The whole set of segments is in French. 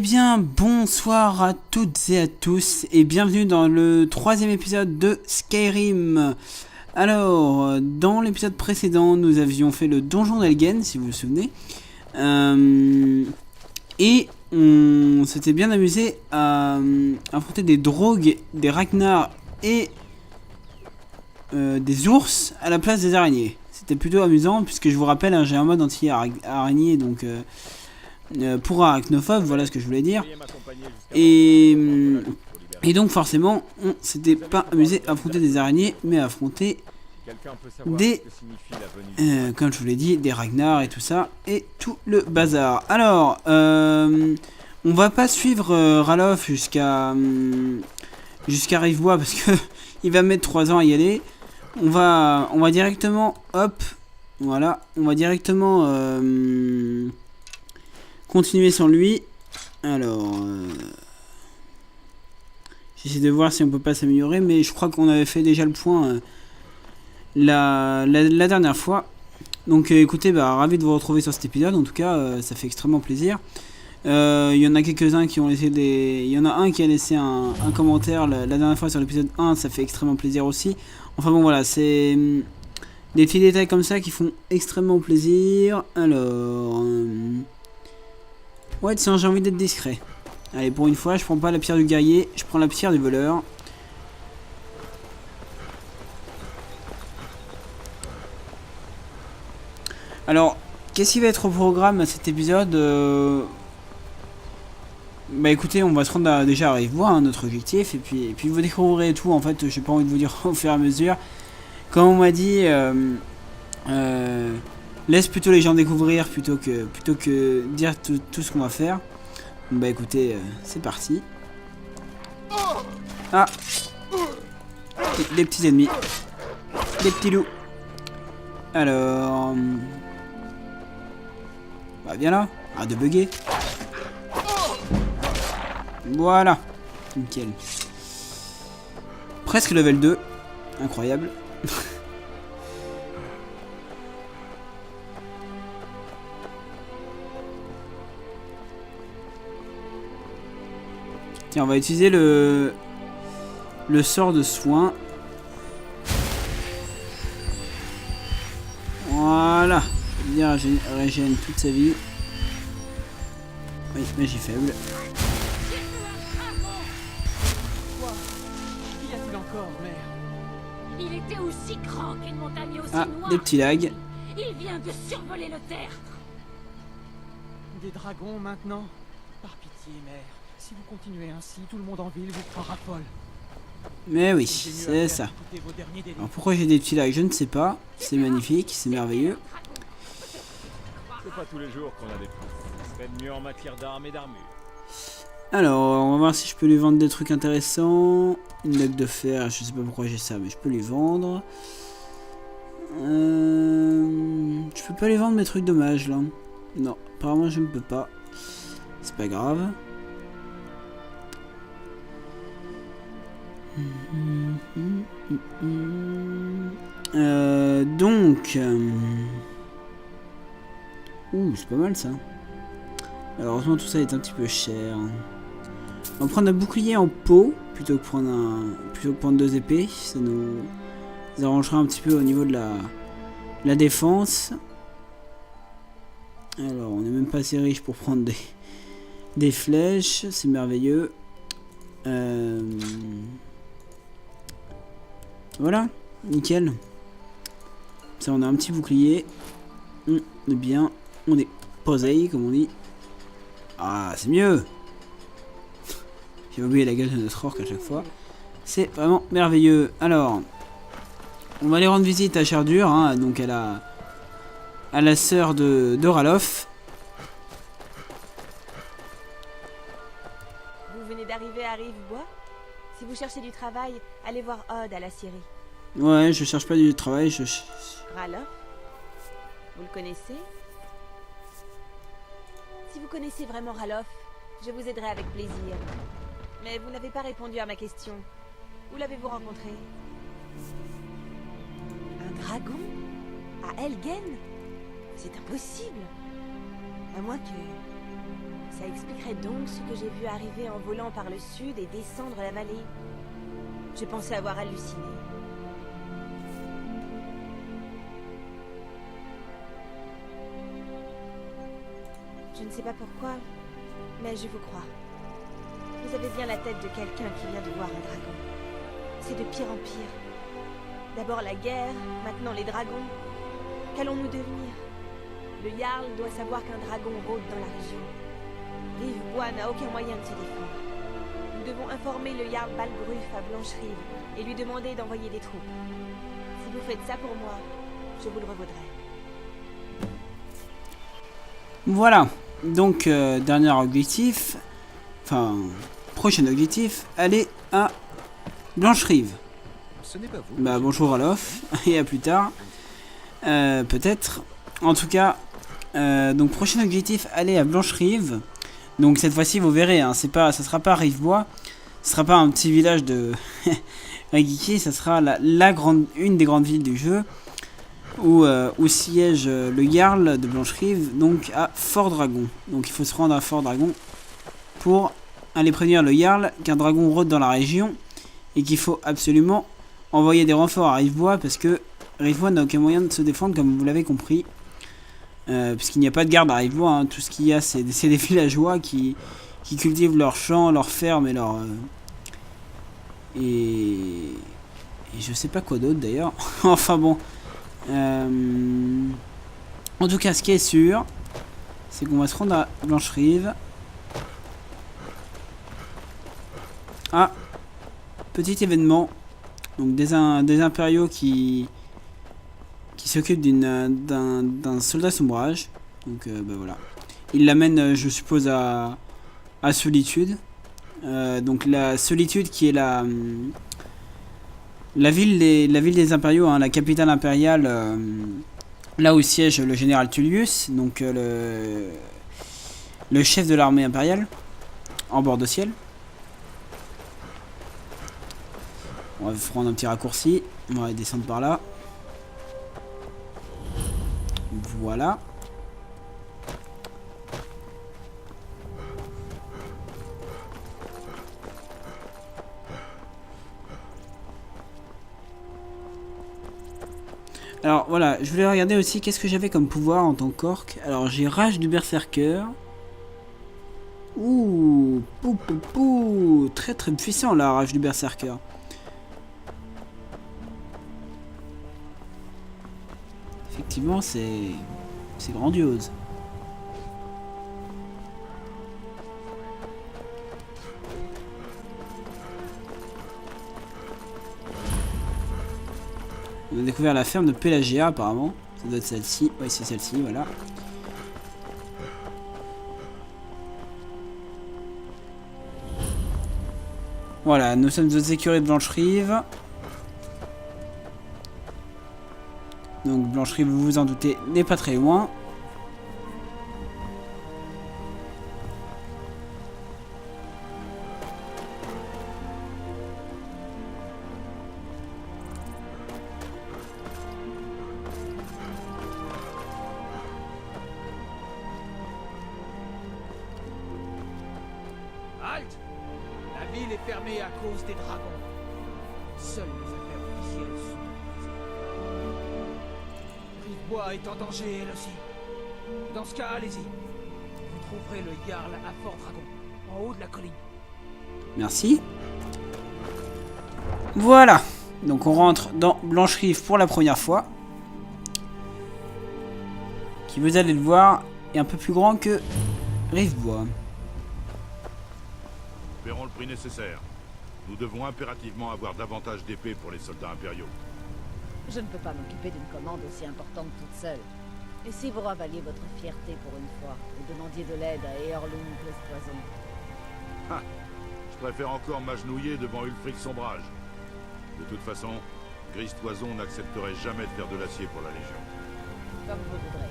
bien, bonsoir à toutes et à tous et bienvenue dans le troisième épisode de Skyrim. Alors, dans l'épisode précédent, nous avions fait le donjon d'Elgen, si vous vous souvenez. Et on s'était bien amusé à affronter des drogues, des Ragnar et des ours à la place des araignées. C'était plutôt amusant puisque je vous rappelle, hein, j'ai un mode anti-araignée, donc... pour arachnophobe, voilà ce que je voulais dire. Et donc forcément, on s'était pas amusé à affronter des araignées, mais à affronter des, comme je vous l'ai dit, des Ragnar et tout ça, et tout le bazar. Alors, on va pas suivre Ralof jusqu'à Rivebois parce que il va mettre 3 ans à y aller. On va directement, hop, voilà, on va directement continuer sans lui. Alors, j'essaie de voir si on peut pas s'améliorer, mais je crois qu'on avait fait déjà le point la dernière fois. Donc écoutez, ravi de vous retrouver sur cet épisode. En tout cas, ça fait extrêmement plaisir. Il y en a quelques-uns qui ont laissé des... Il y en a un qui a laissé un commentaire la dernière fois sur l'épisode 1. Ça fait extrêmement plaisir aussi. Enfin bon, voilà, c'est des petits détails comme ça qui font extrêmement plaisir. Alors... ouais, tiens, j'ai envie d'être discret. Allez, pour une fois, je prends pas la pierre du guerrier, je prends la pierre du voleur. Alors, qu'est-ce qui va être au programme à cet épisode Bah écoutez, on va se rendre déjà à Rivebois, hein, notre objectif, et puis vous découvrirez tout, en fait, j'ai pas envie de vous dire au fur et à mesure. Comme on m'a dit, laisse plutôt les gens découvrir plutôt que dire tout ce qu'on va faire. Bah écoutez, c'est parti. Ah, les petits ennemis, les petits loups. Alors, bah viens là, arrête de bugger. Voilà, nickel. Presque level 2, incroyable. Tiens, on va utiliser le sort de soin. Voilà. Bien régène toute sa vie. Oui, magie faible. Quoi? Qu'y a-t-il encore, mère? Il était aussi grand qu'une montagne aussi Ah, noire. des petits lags. Il vient de survoler le tertre. Des dragons maintenant? Par pitié, mère. Si vous continuez ainsi, tout le monde en ville vous croira folle. Mais oui, c'est ça. Alors pourquoi j'ai des petits lags, je ne sais pas. C'est magnifique, c'est merveilleux. C'est pas tous les jours qu'on a des trucs. Ce serait mieux en matière d'armes et d'armure. Alors, on va voir si je peux lui vendre des trucs intéressants. Une dague de fer, je sais pas pourquoi j'ai ça, mais je peux lui vendre. Je peux pas lui vendre mes trucs dommages là. Non, apparemment je ne peux pas. C'est pas grave. Donc... ouh, c'est pas mal ça. Malheureusement tout ça est un petit peu cher. On va prendre un bouclier en peau plutôt que prendre 2 épées. Ça nous arrangera un petit peu au niveau de la défense. Alors on n'est même pas assez riche pour prendre des flèches. C'est merveilleux. Voilà, nickel. Ça, on a un petit bouclier. On est bien. On est posé, comme on dit. Ah, c'est mieux. J'ai oublié la gueule de notre orc à chaque fois. C'est vraiment merveilleux. Alors, on va aller rendre visite à Chardur, hein, donc à la sœur de Ralof. Vous venez d'arriver à Rivebois? Si vous cherchez du travail, allez voir Odd à la scierie. Ouais, je cherche pas du travail, Ralof? Vous le connaissez? Si vous connaissez vraiment Ralof, je vous aiderai avec plaisir. Mais vous n'avez pas répondu à ma question. Où l'avez-vous rencontré? Un dragon? À Elgen? C'est impossible. À moins que... Ça expliquerait donc ce que j'ai vu arriver en volant par le sud et descendre la vallée. Je pensais avoir halluciné. Je ne sais pas pourquoi, mais je vous crois. Vous avez bien la tête de quelqu'un qui vient de voir un dragon. C'est de pire en pire. D'abord la guerre, maintenant les dragons. Qu'allons-nous devenir? Le Jarl doit savoir qu'un dragon rôde dans la région. Rivebois n'a aucun moyen de se défendre. Nous devons informer le Jarl Balgruf à Blancherive et lui demander d'envoyer des troupes. Si vous faites ça pour moi, je vous le revaudrai. Voilà. Donc, dernier objectif. Enfin, prochain objectif. Aller à Blancherive. Ce n'est pas vous. Bah, bonjour Alof. Et à plus tard. Peut-être. En tout cas, donc prochain objectif, aller à Blancherive. Donc cette fois-ci, vous verrez, hein, ça sera pas Rivebois, ce sera pas un petit village de Regiki, ça sera une des grandes villes du jeu où siège le Jarl de Blancherive, donc à Fort Dragon. Donc il faut se rendre à Fort Dragon pour aller prévenir le Jarl qu'un dragon rôde dans la région et qu'il faut absolument envoyer des renforts à Rivebois parce que Rivebois n'a aucun moyen de se défendre, comme vous l'avez compris. Puisqu'il n'y a pas de garde à Rivebois, hein. Tout ce qu'il y a, c'est des villageois qui cultivent leurs champs, leurs fermes et leurs... Et je sais pas quoi d'autre d'ailleurs. Enfin bon. En tout cas, ce qui est sûr, c'est qu'on va se rendre à Blancherive. Ah, petit événement. Donc des impériaux qui s'occupe d'un soldat sombrage. Donc bah voilà. Il l'amène, je suppose, à Solitude. Donc la Solitude qui est la ville des impériaux, hein, la capitale impériale, là où siège le général Tullius, donc le chef de l'armée impériale, en bord de ciel. On va prendre un petit raccourci. On va descendre par là. Voilà. Alors voilà, je voulais regarder aussi qu'est-ce que j'avais comme pouvoir en tant qu'orc. Alors j'ai Rage du Berserker. Ouh, très très puissant la Rage du Berserker. Effectivement, c'est grandiose. On a découvert la ferme de Pelagia apparemment. Ça doit être celle-ci. Oui, c'est celle-ci, voilà. Voilà, nous sommes aux écuries de Blancherive. Donc Blancherive, vous vous en doutez, n'est pas très loin. Halte! La ville est fermée à cause des dragons. Seules les affaires officielles sont autorisées. Rivebois est en danger, elle aussi. Dans ce cas, allez-y. Vous trouverez le Jarl à Fort Dragon, en haut de la colline. Merci. Voilà. Donc on rentre dans Blancherive pour la première fois. Qui, vous allez le voir, est un peu plus grand que Rivebois. Paierons le prix nécessaire. Nous devons impérativement avoir davantage d'épées pour les soldats impériaux. Je ne peux pas m'occuper d'une commande aussi importante toute seule. Et si vous ravaliez votre fierté pour une fois, et demandiez de l'aide à Eorlund Gristoison. Ah, je préfère encore m'agenouiller devant Ulfric Sombrage. De toute façon, Gristoison n'accepterait jamais de faire de l'acier pour la Légion. Comme vous voudrez.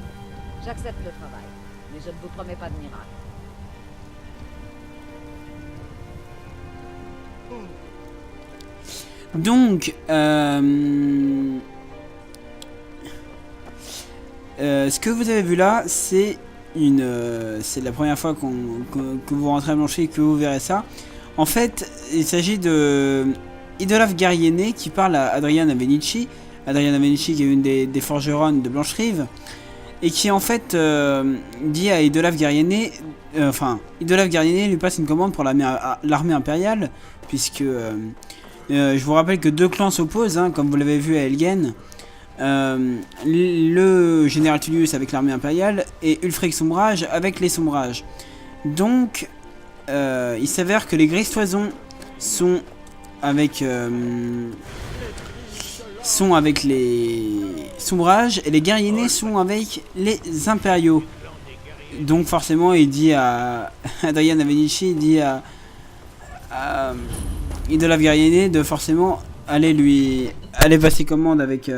J'accepte le travail, mais je ne vous promets pas de miracle. Donc, ce que vous avez vu là, c'est c'est la première fois que vous rentrez à Blanchet et que vous verrez ça. En fait, il s'agit de Idolaf Gariené qui parle à Adriana Venici. Adriana Venici qui est une des forgeronnes de Blancherive. Et qui en fait dit à Idolaf Gariené, Idolaf Gariené lui passe une commande pour l'armée impériale, puisque je vous rappelle que deux clans s'opposent, hein, comme vous l'avez vu à Elgen. Le général Tullius avec l'armée impériale et Ulfric Sombrage avec les Sombrages. Donc il s'avère que les Gristoisons sont avec les Sombrages et les Guerriers sont avec les Impériaux. Donc forcément il dit à Adriana Venici, il dit à Idolaf Gariené de forcément aller passer commande avec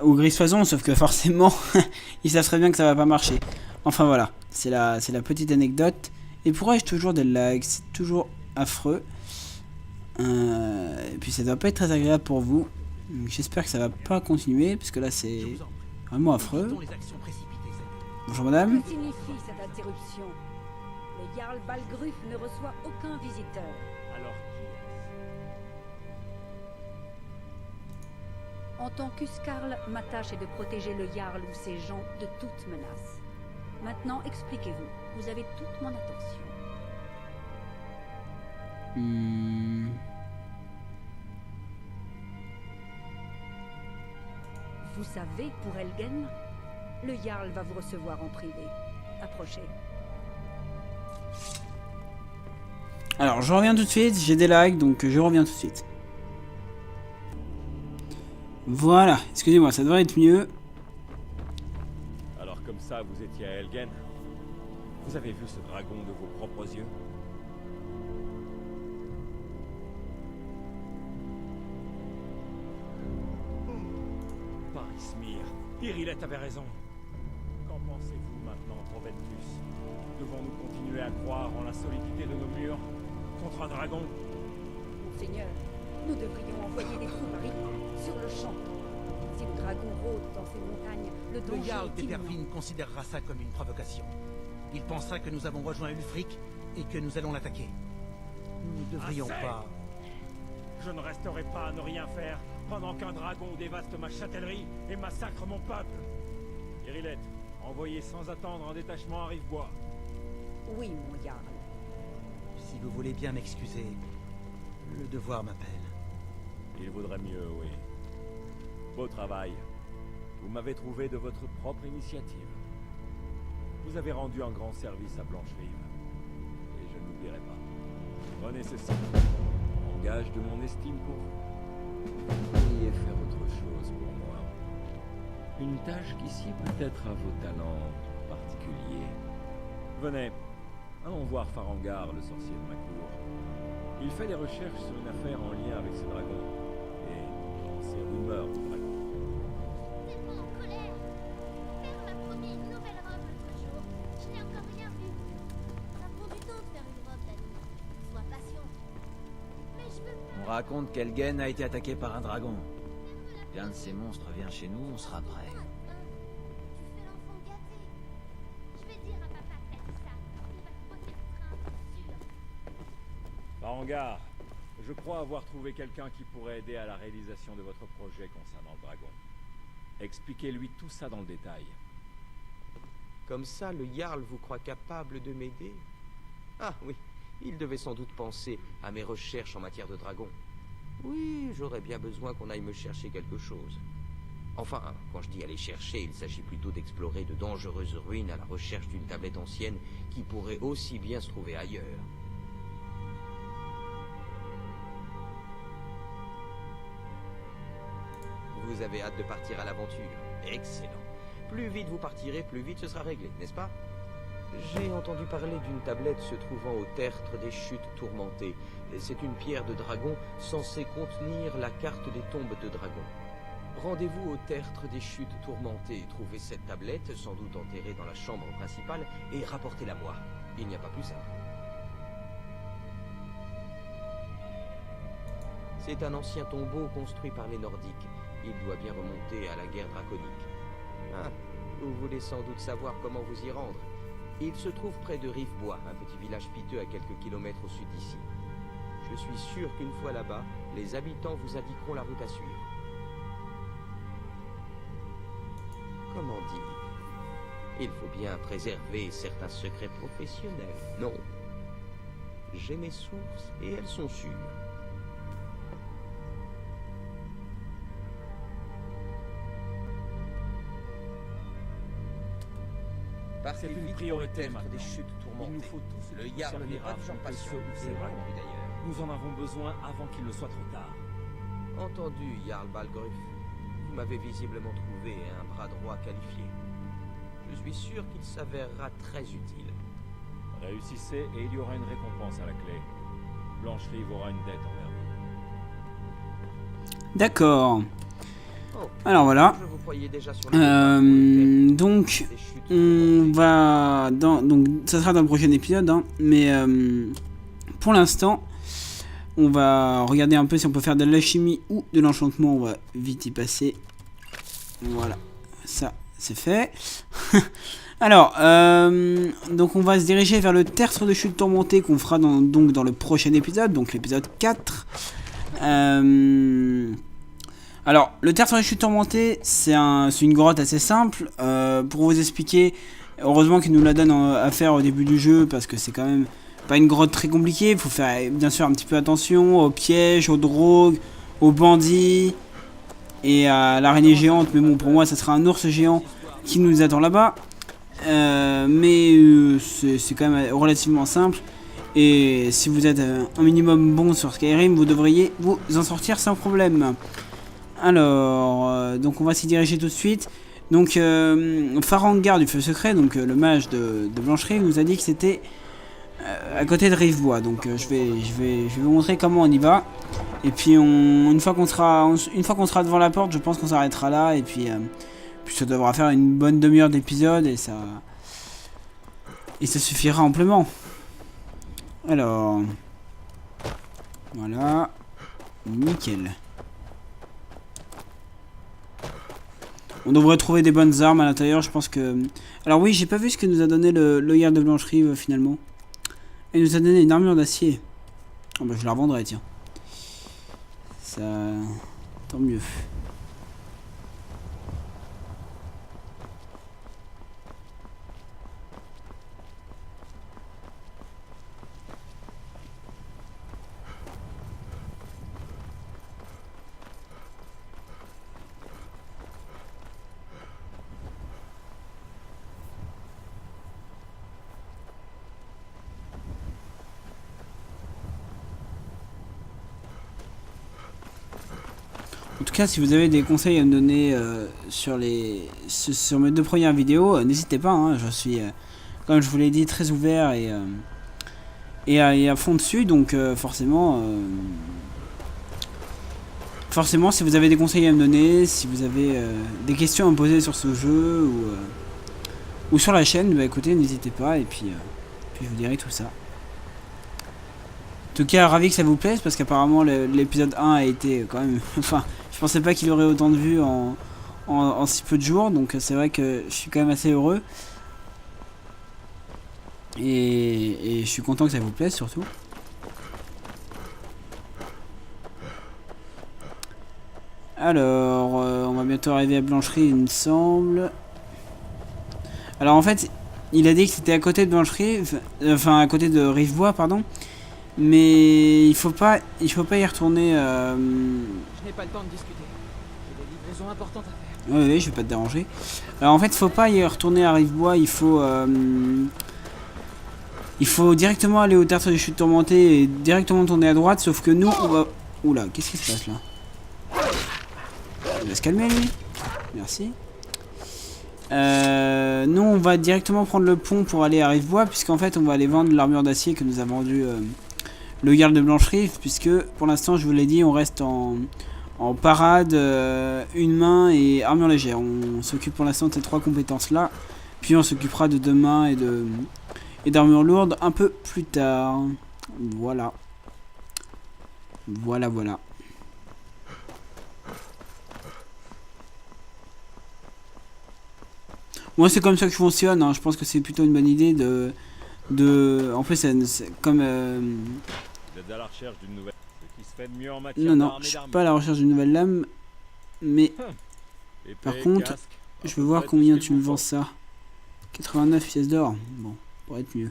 aux Gristoisons, sauf que forcément ils savent très bien que ça va pas marcher. Enfin voilà, c'est la petite anecdote. Et pourquoi ai-je toujours des lags? C'est toujours affreux. Et puis ça doit pas être très agréable pour vous. J'espère que ça va pas continuer, parce que là c'est vraiment affreux. Bonjour madame. Que signifie cette interruption? Le Jarl Balgruf ne reçoit aucun visiteur. Alors qui est-ce? En tant qu'Uskarl, ma tâche est de protéger le Jarl ou ses gens de toute menace. Maintenant, expliquez-vous. Vous avez toute mon attention. Vous savez, pour Elgen, le Jarl va vous recevoir en privé. Approchez. Alors je reviens tout de suite, j'ai des lags donc je reviens tout de suite. Voilà, excusez-moi, ça devrait être mieux. Alors comme ça, vous étiez à Elgen? Vous avez vu ce dragon de vos propres yeux? Parismir, Irilette avait raison. Qu'en pensez-vous maintenant, Proventus? Devons-nous continuer à croire en la solidité de nos murs contre un dragon? Monseigneur, nous devrions envoyer des troupes marines sur le champ. Si le dragon rôde dans ces montagnes, le Le danger Jarl est imminent. d'Epervine considérera ça comme une provocation. Il pensera que nous avons rejoint Ulfric et que nous allons l'attaquer. Nous ne devrions Assez. pas... Je ne resterai pas à ne rien faire pendant qu'un dragon dévaste ma châtellerie et massacre mon peuple. Irilette, envoyez sans attendre un détachement à Rivebois. Oui, mon Jarl. Si vous voulez bien m'excuser, le devoir m'appelle. Il vaudrait mieux, oui. Beau travail. Vous m'avez trouvé de votre propre initiative. Vous avez rendu un grand service à Blancherive. Et je n'oublierai pas. Prenez ceci. En gage de mon estime pour vous. Veuillez faire autre chose pour moi. Une tâche qui sied peut-être à vos talents particuliers. Venez, allons voir Farangar, le sorcier de ma cour. Il fait des recherches sur une affaire en lien avec ce dragon. Et ces rumeurs du dragon. Tellement en colère. Père m'a promis une nouvelle robe l'autre jour. Je n'ai encore rien vu. Ça prend du temps de faire une robe, Dani. Sois patient. Mais je veux pas. On raconte qu'Elgen a été attaqué par un dragon. L'un de ces monstres vient chez nous, on sera prêt. Tu fais l'enfant gâté. Je vais dire à papa que t'as dit ça. Il va te poser le train, sûr. Farangar, je crois avoir trouvé quelqu'un qui pourrait aider à la réalisation de votre projet concernant le dragon. Expliquez-lui tout ça dans le détail. Comme ça, le Jarl vous croit capable de m'aider? Ah oui, il devait sans doute penser à mes recherches en matière de dragon. Oui, j'aurais bien besoin qu'on aille me chercher quelque chose. Enfin, quand je dis aller chercher, il s'agit plutôt d'explorer de dangereuses ruines à la recherche d'une tablette ancienne qui pourrait aussi bien se trouver ailleurs. Vous avez hâte de partir à l'aventure? Excellent. Plus vite vous partirez, plus vite ce sera réglé, n'est-ce pas? J'ai entendu parler d'une tablette se trouvant au tertre des chutes tourmentées. C'est une pierre de dragon censée contenir la carte des tombes de dragons. Rendez-vous au tertre des chutes tourmentées, trouvez cette tablette, sans doute enterrée dans la chambre principale, et rapportez-la moi. Il n'y a pas plus simple. C'est un ancien tombeau construit par les Nordiques. Il doit bien remonter à la guerre draconique. Ah, vous voulez sans doute savoir comment vous y rendre. Il se trouve près de Rivebois, un petit village piteux à quelques kilomètres au sud d'ici. Je suis sûr qu'une fois là-bas, les habitants vous indiqueront la route à suivre. Comment dire? Il faut bien préserver certains secrets professionnels, non? J'ai mes sources et elles sont sûres. C'est une priorité maintenant. Des chutes tourmentées. Il nous faut tous Le Jarl n'est pas de gens patients, c'est vrai d'ailleurs. Nous en avons besoin avant qu'il ne soit trop tard. Entendu, Jarl Balgruuf. Vous m'avez visiblement trouvé un bras droit qualifié. Je suis sûr qu'il s'avérera très utile. Réussissez et il y aura une récompense à la clé. Blancherive aura une dette envers vous. D'accord. Oh, Alors voilà. je vous croyais déjà sur le Donc on va donc ça sera dans le prochain épisode, hein, mais pour l'instant on va regarder un peu si on peut faire de l'alchimie ou de l'enchantement. On va vite y passer. Voilà, ça c'est fait. Alors donc on va se diriger vers le tertre de chute tourmentée qu'on fera donc dans le prochain épisode, donc l'épisode 4. Alors, le tertre de chute tourmentée, c'est une grotte assez simple. Pour vous expliquer, heureusement qu'ils nous la donnent à faire au début du jeu, parce que c'est quand même pas une grotte très compliquée. Il faut faire bien sûr un petit peu attention aux pièges, aux drogues, aux bandits et à l'araignée géante. Mais bon, pour moi, ça sera un ours géant qui nous attend là-bas. Mais c'est quand même relativement simple. Et si vous êtes un minimum bon sur Skyrim, vous devriez vous en sortir sans problème. Alors, donc on va s'y diriger tout de suite. Donc, Farangar du Feu Secret, donc le mage de Blancherive, nous a dit que c'était à côté de Rivebois. Donc, je vais vous montrer comment on y va. Et puis, une fois qu'on sera devant la porte, je pense qu'on s'arrêtera là. Et puis ça devra faire une bonne demi-heure d'épisode et ça suffira amplement. Alors, voilà, nickel. On devrait trouver des bonnes armes à l'intérieur, je pense que... Alors oui, j'ai pas vu ce que nous a donné le Jarl de Blancherive finalement. Il nous a donné une armure d'acier. Oh, bah je la revendrai, tiens. Ça... Tant mieux. En tout cas, si vous avez des conseils à me donner sur mes 2 premières vidéos, n'hésitez pas, hein, je suis, comme je vous l'ai dit, très ouvert et à fond dessus, donc forcément, si vous avez des conseils à me donner, si vous avez des questions à me poser sur ce jeu ou sur la chaîne, bah écoutez, n'hésitez pas, et puis je vous dirai tout ça. En tout cas, ravi que ça vous plaise, parce qu'apparemment l'épisode 1 a été quand même... Enfin, je pensais pas qu'il aurait autant de vues en si peu de jours, donc c'est vrai que je suis quand même assez heureux. Et je suis content que ça vous plaise surtout. Alors, on va bientôt arriver à Blancherive, il me semble. Alors en fait, il a dit que c'était à côté de Blancherive, enfin à côté de Rivebois, pardon. Mais il faut pas y retourner. Je n'ai pas le temps de discuter. J'ai des livraisons importantes à faire. Oui, je vais pas te déranger. Alors en fait, il faut pas y retourner à Rivebois, il faut directement aller au tertre des chutes tourmentées et directement tourner à droite, sauf que nous on va... Oula, qu'est-ce qui se passe là? Il va se calmer lui. Merci. Nous on va directement prendre le pont pour aller à Rivebois, puisqu'en fait on va aller vendre l'armure d'acier que nous a vendu le Jarl de Blancherive, puisque pour l'instant je vous l'ai dit, on reste en parade, une main et armure légère. On s'occupe pour l'instant de ces 3 compétences là, puis on s'occupera de 2 mains et d'armure lourde un peu plus tard. Voilà. Voilà. Moi, c'est comme ça que je fonctionne. Hein. Je pense que c'est plutôt une bonne idée de... En fait, c'est comme... Vous êtes à la recherche d'une nouvelle... Ce qui se fait de mieux en matière Non, non, d'armes et je suis d'armures. pas à la recherche d'une nouvelle lame. Mais, Épée, par contre, casque, je veux voir tout combien ce qu'il tu me vous vends faut. ça. 89 pièces d'or. Bon, pour être mieux.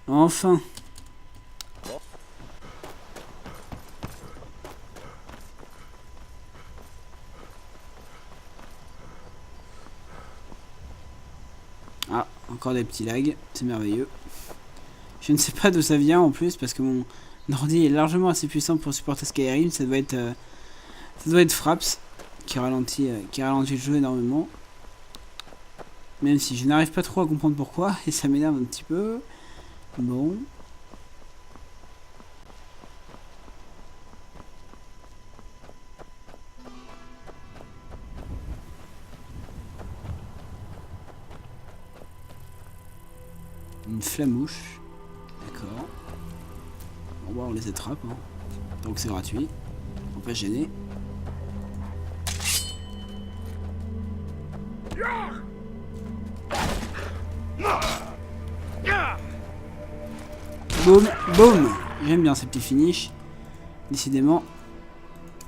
Enfin. Ah, encore des petits lags, c'est merveilleux. Je ne sais pas d'où ça vient en plus parce que mon ordi est largement assez puissant pour supporter Skyrim. Ça doit être Fraps qui ralentit le jeu énormément. Même si je n'arrive pas trop à comprendre pourquoi et ça m'énerve un petit peu. Bon. Une flamouche. D'accord. Bon, bah, on les attrape. Hein. Donc c'est gratuit. Faut pas se gêner. Boum, boum. J'aime bien ces petits finishes. Décidément.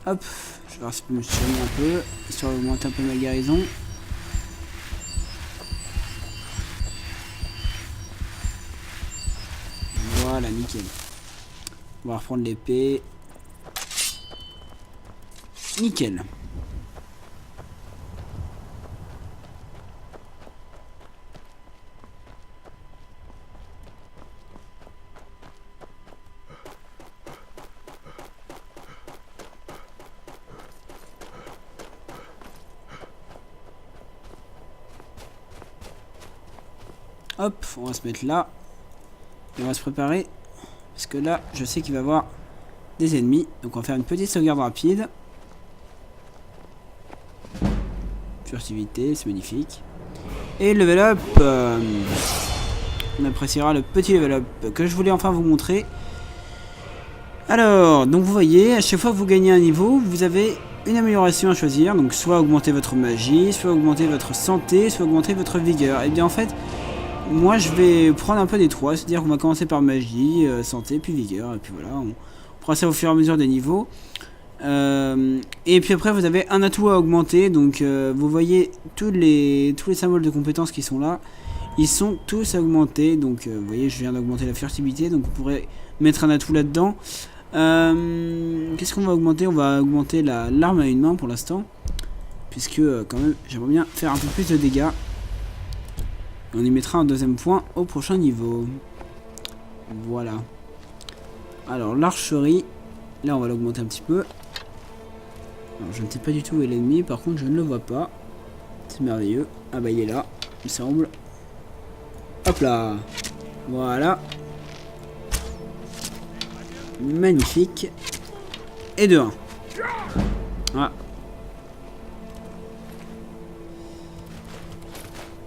Hop. Je vais voir si je peux me soigner un peu. Histoire d'augmenter un peu ma guérison. Voilà, nickel. On va reprendre l'épée. Nickel. Hop, on va se mettre là. Et on va se préparer. Parce que là, je sais qu'il va y avoir des ennemis. Donc on va faire une petite sauvegarde rapide. Furtivité, c'est magnifique. Et level up. On appréciera le petit level up que je voulais enfin vous montrer. Alors, donc vous voyez, à chaque fois que vous gagnez un niveau, vous avez une amélioration à choisir. Donc soit augmenter votre magie, soit augmenter votre santé, soit augmenter votre vigueur. Et bien en fait... Moi je vais prendre un peu des trois, c'est-à-dire qu'on va commencer par magie, santé, puis vigueur, et puis voilà, on prend ça au fur et à mesure des niveaux. Et puis après vous avez un atout à augmenter, donc vous voyez tous les symboles de compétences qui sont là, ils sont tous à augmenter, donc vous voyez je viens d'augmenter la furtivité, donc vous pourrez mettre un atout là-dedans. Qu'est-ce qu'on va augmenter? On va augmenter l'arme à une main pour l'instant, puisque quand même j'aimerais bien faire un peu plus de dégâts. On y mettra un deuxième point au prochain niveau. Voilà. Alors l'archerie, là on va l'augmenter un petit peu. Alors je ne sais pas du tout où est l'ennemi, par contre je ne le vois pas. C'est merveilleux. Ah bah il est là, il semble. Hop là. Voilà. Magnifique. Et de 1. Ah.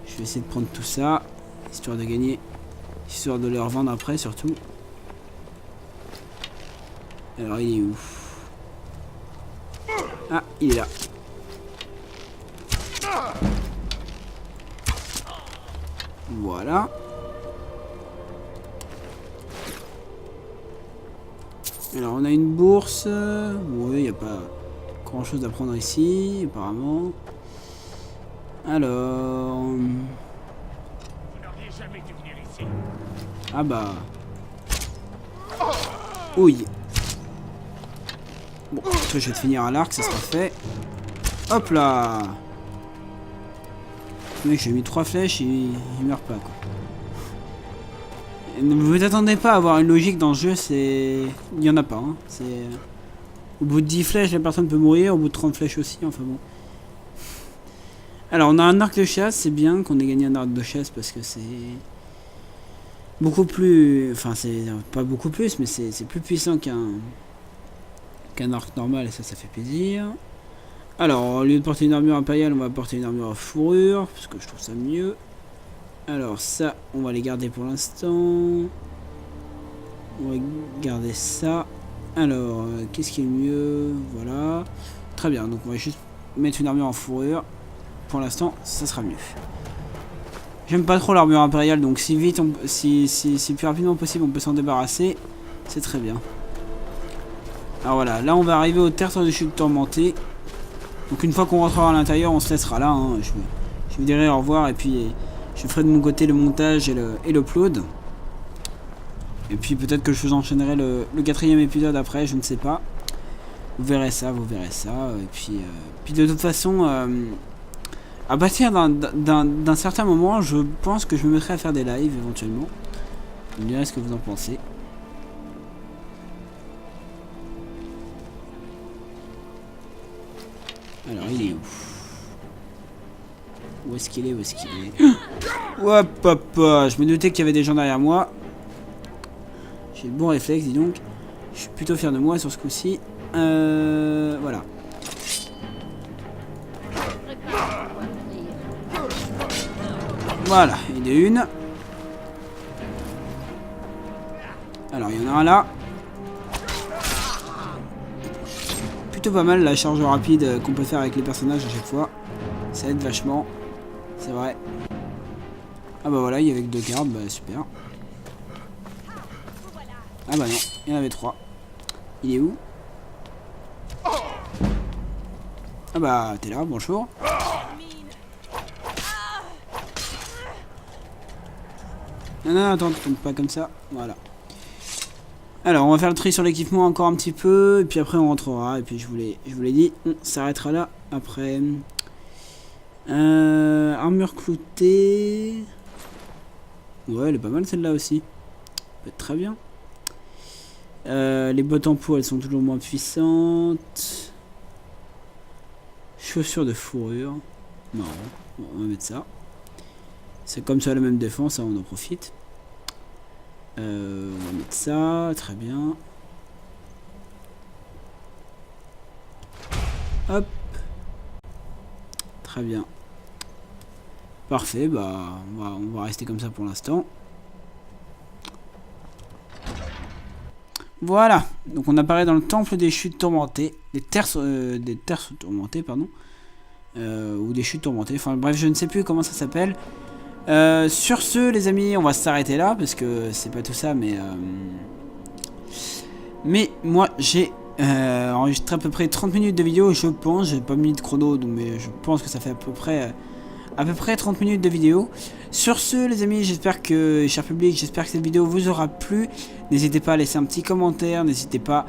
Je vais essayer de prendre tout ça, histoire de gagner, histoire de le revendre après surtout. Alors il est où? Ah, il est là. Voilà. Alors on a une bourse. Oui, il n'y a pas grand chose à prendre ici, apparemment. Alors... Ah bah... Oui. Bon, toi je vais te finir à l'arc, ça sera fait. Hop là. Le mec, j'ai mis 3 flèches, il meurt pas quoi. Et ne vous attendez pas à avoir une logique dans ce jeu, c'est... Il n'y en a pas, hein. C'est... Au bout de 10 flèches, la personne peut mourir, au bout de 30 flèches aussi, enfin bon. Alors on a un arc de chasse, c'est bien qu'on ait gagné un arc de chasse parce que c'est beaucoup plus, enfin c'est pas beaucoup plus, mais c'est plus puissant qu'un arc normal et ça fait plaisir. Alors au lieu de porter une armure impériale, on va porter une armure à fourrure parce que je trouve ça mieux. Alors ça, on va les garder pour l'instant. On va garder ça. Alors qu'est-ce qui est le mieux? Voilà, très bien. Donc on va juste mettre une armure en fourrure. pour l'instant, ça sera mieux. J'aime pas trop l'armure impériale, donc si vite, si plus rapidement possible on peut s'en débarrasser, c'est très bien. Alors voilà, là on va arriver au tertre de chute tourmentée. Donc une fois qu'on rentrera à l'intérieur, on se laissera là. Hein. Je vous dirai au revoir et puis je ferai de mon côté le montage et l'upload. Et puis peut-être que je vous enchaînerai le 4e épisode après, je ne sais pas. Vous verrez ça. Et puis de toute façon, à partir d'un certain moment, je pense que je me mettrai à faire des lives éventuellement. Vous me direz ce que vous en pensez. Alors il est où? Où est-ce qu'il est? Hop hop hop. Je me doutais qu'il y avait des gens derrière moi. J'ai le bon réflexe, dis donc. Je suis plutôt fier de moi sur ce coup-ci. Voilà. Voilà, il y en a une. Alors il y en a un là. Plutôt pas mal la charge rapide qu'on peut faire avec les personnages à chaque fois. Ça aide vachement. C'est vrai. Ah bah voilà, il y avait que 2 cartes, bah super. Ah bah non, il y en avait 3. Il est où? Ah bah t'es là, bonjour. Non, attends, tu tombes pas comme ça. Voilà. Alors, on va faire le tri sur l'équipement encore un petit peu. Et puis après, on rentrera. Et puis, je vous l'ai dit, on s'arrêtera là après. Armure cloutée. Ouais, elle est pas mal celle-là aussi. Ça peut être très bien. Les bottes en peau, elles sont toujours moins puissantes. Chaussures de fourrure. Marrant. Bon, on va mettre ça. C'est comme ça la même défense, hein, on en profite. On va mettre ça, très bien. Hop. Très bien. Parfait, bah on va rester comme ça pour l'instant. Voilà, donc on apparaît dans le temple des chutes tourmentées, des terres tourmentées, pardon, ou des chutes tourmentées, enfin bref, je ne sais plus comment ça s'appelle. Sur ce, les amis, on va s'arrêter là, parce que c'est pas tout ça, mais moi, j'ai enregistré à peu près 30 minutes de vidéo, je pense, j'ai pas mis de chrono, donc, mais je pense que ça fait à peu près 30 minutes de vidéo. Sur ce, les amis, j'espère que, cher public, j'espère que cette vidéo vous aura plu. N'hésitez pas à laisser un petit commentaire, n'hésitez pas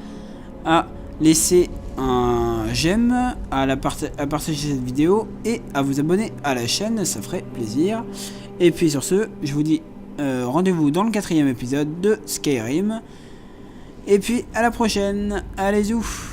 à laisser un j'aime, à partager cette vidéo et à vous abonner à la chaîne, ça ferait plaisir. Et puis sur ce, je vous dis rendez-vous dans le 4e épisode de Skyrim. Et puis à la prochaine, allez ouf.